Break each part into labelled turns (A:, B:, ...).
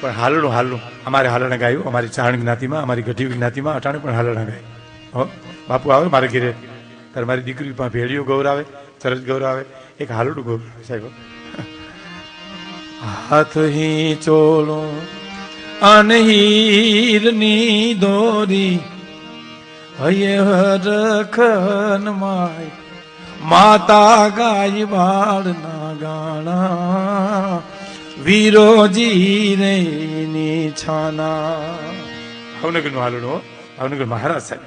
A: પણ હાલડું હાલડું અમારે હાલડા ગાયું, અમારી ચારણ જ્ઞાતિમાં, અમારી ગઢી જ્ઞાતિમાં અટાણે પણ હાલડા ગાય. હો બાપુ આવે મારે ઘેરે ત્યારે મારી દીકરી પાસે ભેળીઓ ગૌરાવે, ચરજ ગૌરાવે, એક હાલડું ગૌરાવે સાહેબ. હાથ હી ચોલું અને હીરની દોરી હૈયે હરખન માય માતા ગાય બાળના ગાણા વીરોજી રે છાના. ભાવનગરનું હાલડું, ભાવનગર મહારાજ સાહેબ.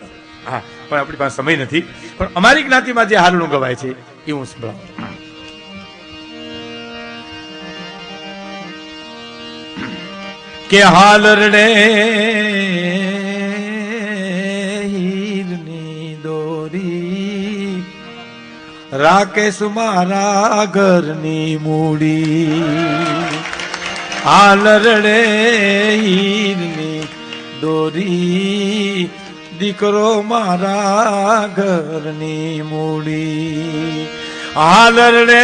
A: હા પણ આપણી પાસે સમય નથી, પણ અમારી જ્ઞાતિમાં જે હાલડું ગવાય છે એ હું સંભળાવું. કે હાલરડે હીરની દોરી રાકેશ મારા ઘરની મૂડી. હાલરડે હીરની દોરી દીકરો મારા ઘરની મૂડી. હાલરડે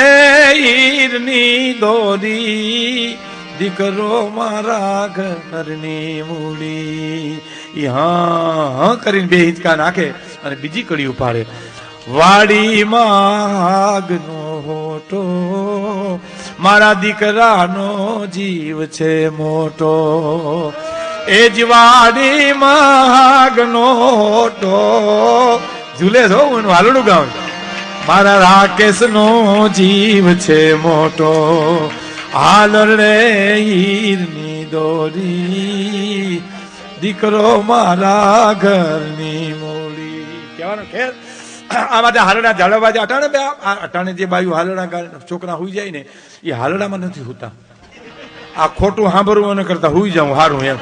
A: હીરની દોરી દીકરો મારા ઘરની મૂડી. હા કરીને બે હિંચકા નાખે અને બીજી કડી ઉપાડે. વાડીમાં આગનો હોટો મારા દીકરાનો જીવ છે મોટો. એ જ વાડીમાં આગનો હોટો ઝૂલે છો હું હાલડું ગાઉં. મારા રાકેશનો જીવ છે મોટો. હાલરડે હીરની દોરી દીકરો મારા ઘરની મૂડી. કહેવાનો ખેર આ માટે હાલડા ઝાડવા અટાણે બે અટાણે જે બાયું હાલડા છોકરા હુઈ જાય ને એ હાલડામાં નથી હોતા. આ ખોટું સાંભળવું કરતા હુઈ જાઉં હારું એમ.